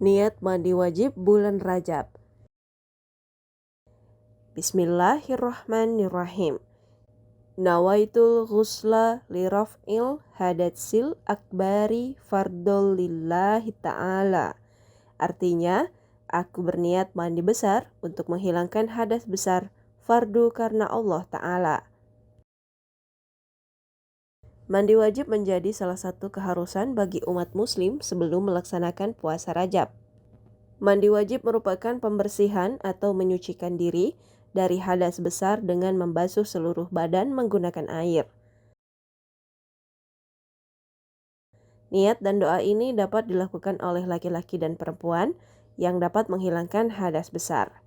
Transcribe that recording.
Niat mandi wajib bulan Rajab. Bismillahirrahmanirrahim. Nawaitul ghusla li raf'il hadatsil akbari fardol lillahi ta'ala. Artinya, aku berniat mandi besar untuk menghilangkan hadas besar, fardu karena Allah Ta'ala. Mandi wajib menjadi salah satu keharusan bagi umat muslim sebelum melaksanakan puasa Rajab. Mandi wajib merupakan pembersihan atau menyucikan diri dari hadas besar dengan membasuh seluruh badan menggunakan air. Niat dan doa ini dapat dilakukan oleh laki-laki dan perempuan yang dapat menghilangkan hadas besar.